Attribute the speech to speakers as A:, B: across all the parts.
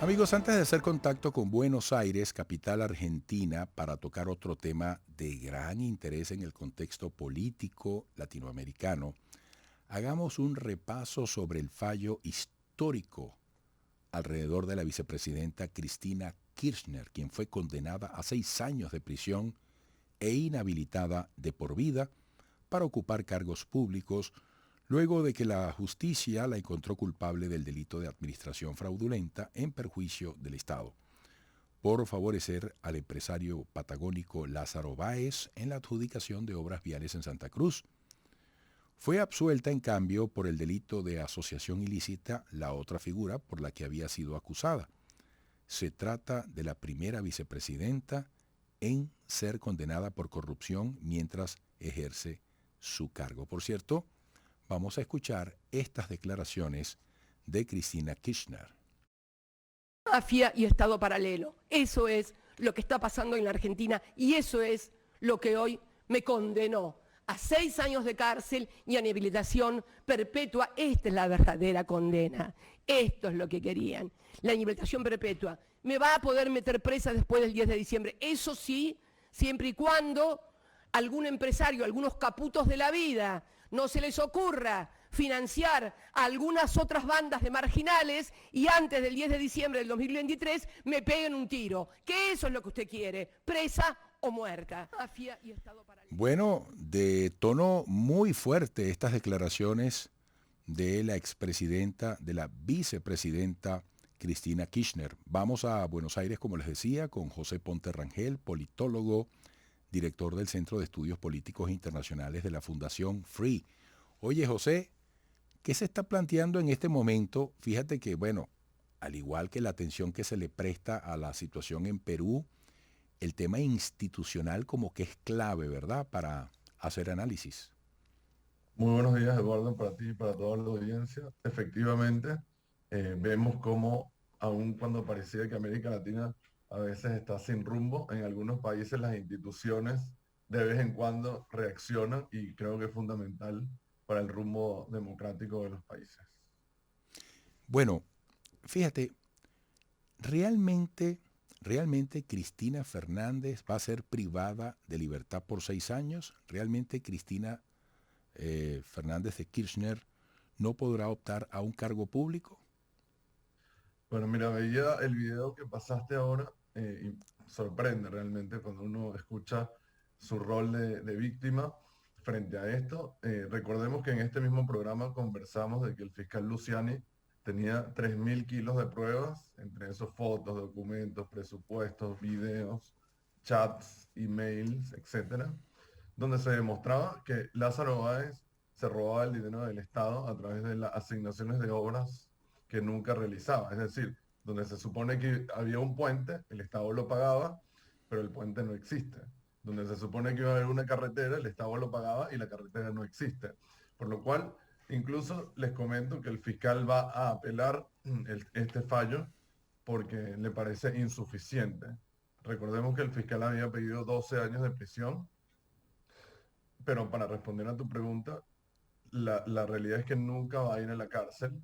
A: Amigos, antes de hacer contacto con Buenos Aires, capital argentina, para tocar otro tema de gran interés en el contexto político latinoamericano, hagamos un repaso sobre el fallo histórico alrededor de la vicepresidenta Cristina Kirchner, quien fue condenada a 6 años de prisión e inhabilitada de por vida para ocupar cargos públicos luego de que la justicia la encontró culpable del delito de administración fraudulenta en perjuicio del Estado, por favorecer al empresario patagónico Lázaro Báez en la adjudicación de obras viales en Santa Cruz. Fue absuelta, en cambio, por el delito de asociación ilícita, la otra figura por la que había sido acusada. Se trata de la primera vicepresidenta en ser condenada por corrupción mientras ejerce su cargo. Por cierto, vamos a escuchar estas declaraciones de Cristina Kirchner.
B: Mafia y Estado paralelo. Eso es lo que está pasando en la Argentina y eso es lo que hoy me condenó a 6 años de cárcel y a inhabilitación perpetua. Esta es la verdadera condena. Esto es lo que querían. La inhabilitación perpetua. Me va a poder meter presa después del 10 de diciembre. Eso sí, siempre y cuando algún empresario, algunos caputos de la vida, no se les ocurra financiar a algunas otras bandas de marginales y antes del 10 de diciembre del 2023 me peguen un tiro. Que eso es lo que usted quiere, presa o muerta. Mafia y Estado paralelo.
A: Bueno, de tono muy fuerte estas declaraciones de la expresidenta, de la vicepresidenta Cristina Kirchner. Vamos a Buenos Aires, como les decía, con José Ponte Rangel, politólogo, director del Centro de Estudios Políticos Internacionales de la Fundación FREE. Oye, José, ¿qué se está planteando en este momento? Fíjate que, bueno, al igual que la atención que se le presta a la situación en Perú, el tema institucional como que es clave, ¿verdad?, para hacer análisis.
C: Muy buenos días, Eduardo, para ti y para toda la audiencia. Efectivamente, vemos cómo, aun cuando parecía que América Latina a veces está sin rumbo, en algunos países las instituciones de vez en cuando reaccionan y creo que es fundamental para el rumbo democrático de los países.
A: Bueno, fíjate, realmente Cristina Fernández va a ser privada de libertad por 6 años. Realmente Cristina Fernández de Kirchner no podrá optar a un cargo público.
C: Bueno, mira, veía el video que pasaste ahora y sorprende realmente cuando uno escucha su rol de víctima frente a esto. Recordemos que en este mismo programa conversamos de que el fiscal Luciani tenía 3.000 kilos de pruebas, entre esos fotos, documentos, presupuestos, videos, chats, emails, etcétera, donde se demostraba que Lázaro Báez se robaba el dinero del Estado a través de las asignaciones de obras que nunca realizaba. Es decir, donde se supone que había un puente, el Estado lo pagaba, pero el puente no existe. Donde se supone que iba a haber una carretera, el Estado lo pagaba y la carretera no existe. Por lo cual, incluso les comento que el fiscal va a apelar este fallo porque le parece insuficiente. Recordemos que el fiscal había pedido 12 años de prisión, pero para responder a tu pregunta, la realidad es que nunca va a ir a la cárcel,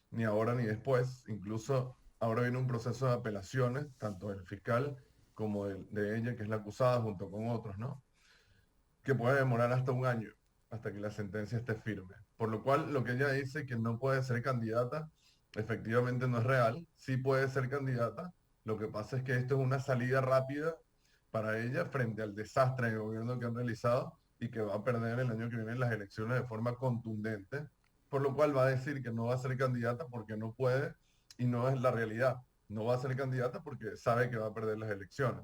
C: ni ahora ni después. Incluso ahora viene un proceso de apelaciones, tanto del fiscal como de ella, que es la acusada, junto con otros, ¿no? Que puede demorar hasta un año, hasta que la sentencia esté firme. Por lo cual, lo que ella dice que no puede ser candidata, efectivamente no es real. Sí puede ser candidata. Lo que pasa es que esto es una salida rápida para ella frente al desastre de gobierno que han realizado y que va a perder el año que viene las elecciones de forma contundente, por lo cual va a decir que no va a ser candidata porque no puede y no es la realidad. No va a ser candidata porque sabe que va a perder las elecciones.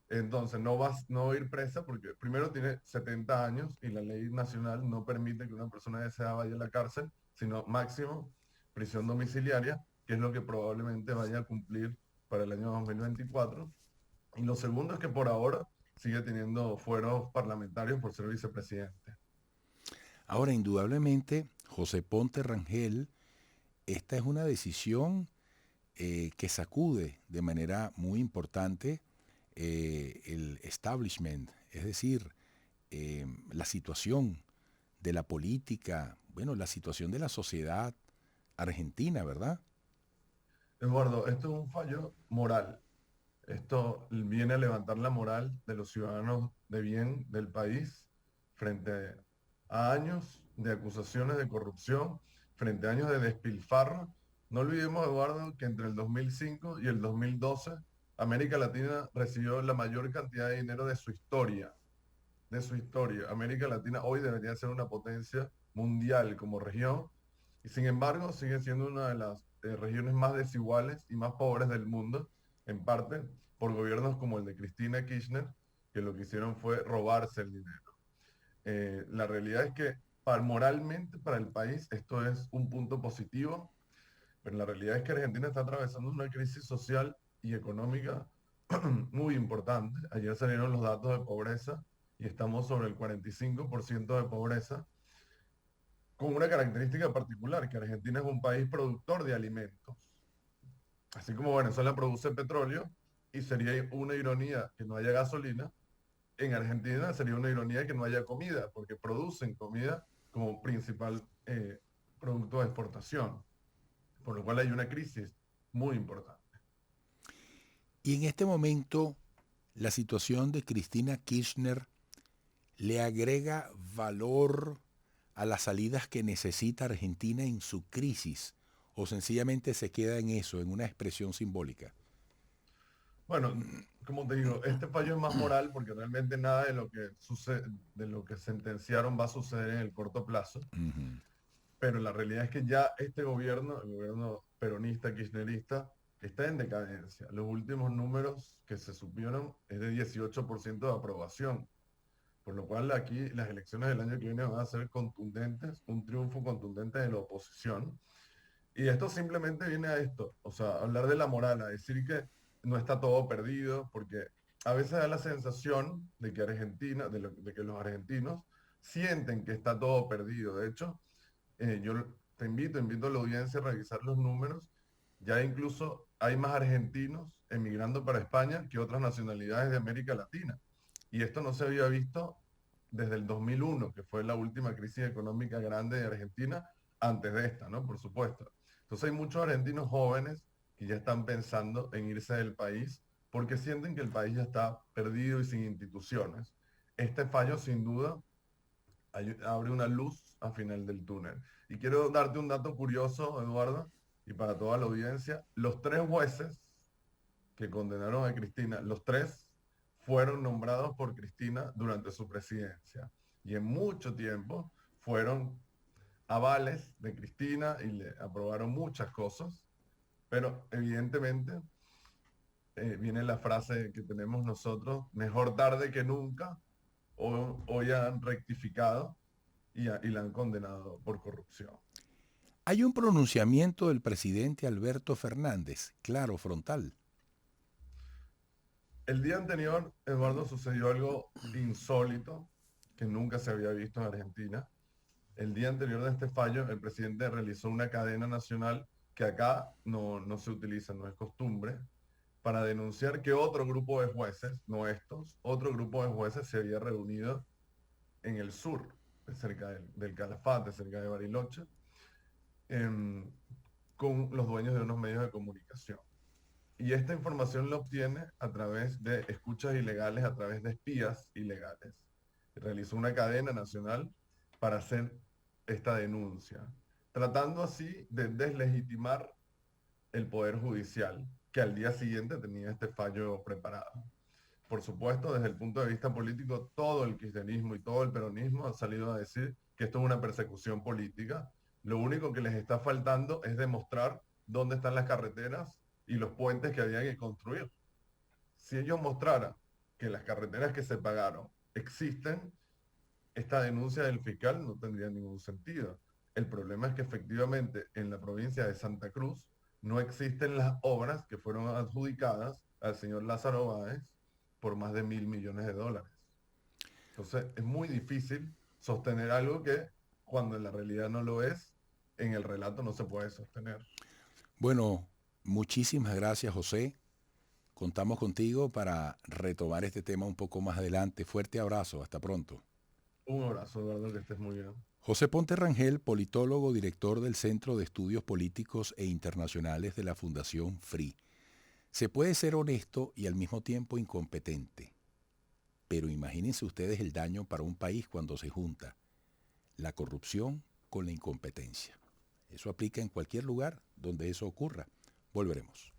C: Entonces no va a ir presa porque primero tiene 70 años y la ley nacional no permite que una persona de esa edad vaya a la cárcel, sino máximo prisión domiciliaria, que es lo que probablemente vaya a cumplir para el año 2024. Y lo segundo es que por ahora sigue teniendo fueros parlamentarios por ser vicepresidente.
A: Ahora, indudablemente, José Ponte Rangel, esta es una decisión que sacude de manera muy importante el establishment, es decir, la situación de la política, bueno, la situación de la sociedad argentina, ¿verdad?
C: Eduardo, esto es un fallo moral. Esto viene a levantar la moral de los ciudadanos de bien del país frente a años de acusaciones de corrupción, frente a años de despilfarro. No olvidemos, Eduardo, que entre el 2005 y el 2012, América Latina recibió la mayor cantidad de dinero de su historia. De su historia. América Latina hoy debería ser una potencia mundial como región y sin embargo sigue siendo una de las regiones más desiguales y más pobres del mundo, en parte por gobiernos como el de Cristina Kirchner, que lo que hicieron fue robarse el dinero. La realidad es que moralmente para el país esto es un punto positivo, pero la realidad es que Argentina está atravesando una crisis social y económica muy importante. Ayer salieron los datos de pobreza y estamos sobre el 45% de pobreza, con una característica particular, que Argentina es un país productor de alimentos. Así como Venezuela produce petróleo, y sería una ironía que no haya gasolina, en Argentina sería una ironía que no haya comida, porque producen comida como principal producto de exportación, por lo cual hay una crisis muy importante.
A: Y en este momento, la situación de Cristina Kirchner le agrega valor a las salidas que necesita Argentina en su crisis, o sencillamente se queda en eso, en una expresión simbólica.
C: Bueno, como te digo, este fallo es más moral porque realmente nada de lo que sucede, de lo que sentenciaron va a suceder en el corto plazo.
A: Ujú.
C: Pero la realidad es que ya este gobierno, el gobierno peronista, kirchnerista, está en decadencia. Los últimos números que se supieron es de 18% de aprobación, por lo cual aquí las elecciones del año que viene van a ser contundentes, un triunfo contundente de la oposición. Y esto simplemente viene a esto, o sea, hablar de la moral, a decir que no está todo perdido, porque a veces da la sensación de que Argentina, de que los argentinos sienten que está todo perdido. De hecho, yo invito a la audiencia a revisar los números. Ya incluso hay más argentinos emigrando para España que otras nacionalidades de América Latina. Y esto no se había visto desde el 2001, que fue la última crisis económica grande de Argentina, antes de esta, ¿no? Por supuesto. Entonces hay muchos argentinos jóvenes que ya están pensando en irse del país porque sienten que el país ya está perdido y sin instituciones. Este fallo, sin duda, abre una luz al final del túnel. Y quiero darte un dato curioso, Eduardo, y para toda la audiencia. Los tres jueces que condenaron a Cristina, los tres fueron nombrados por Cristina durante su presidencia. Y en mucho tiempo fueron avales de Cristina y le aprobaron muchas cosas, pero evidentemente viene la frase que tenemos nosotros, mejor tarde que nunca, o ya han rectificado y la han condenado por corrupción.
A: Hay un pronunciamiento del presidente Alberto Fernández, claro, frontal.
C: El día anterior, Eduardo, sucedió algo insólito que nunca se había visto en Argentina. El día anterior de este fallo, el presidente realizó una cadena nacional que acá no se utiliza, no es costumbre, para denunciar que otro grupo de jueces, no estos, otro grupo de jueces se había reunido en el sur, cerca del Calafate, cerca de Bariloche, em, con los dueños de unos medios de comunicación. Y esta información la obtiene a través de escuchas ilegales, a través de espías ilegales. Realizó una cadena nacional para hacer esta denuncia, tratando así de deslegitimar el Poder Judicial, que al día siguiente tenía este fallo preparado. Por supuesto, desde el punto de vista político, todo el kirchnerismo y todo el peronismo han salido a decir que esto es una persecución política. Lo único que les está faltando es demostrar dónde están las carreteras y los puentes que había que construir. Si ellos mostraran que las carreteras que se pagaron existen, esta denuncia del fiscal no tendría ningún sentido. El problema es que efectivamente en la provincia de Santa Cruz no existen las obras que fueron adjudicadas al señor Lázaro Báez por más de $1.000 millones. Entonces es muy difícil sostener algo que cuando en la realidad no lo es, en el relato no se puede sostener.
A: Bueno, muchísimas gracias, José. Contamos contigo para retomar este tema un poco más adelante. Fuerte abrazo, hasta pronto.
C: Un abrazo, Eduardo, que estés muy bien.
A: José Ponte Rangel, politólogo, director del Centro de Estudios Políticos e Internacionales de la Fundación FRI. Se puede ser honesto y al mismo tiempo incompetente. Pero imagínense ustedes el daño para un país cuando se junta la corrupción con la incompetencia. Eso aplica en cualquier lugar donde eso ocurra. Volveremos.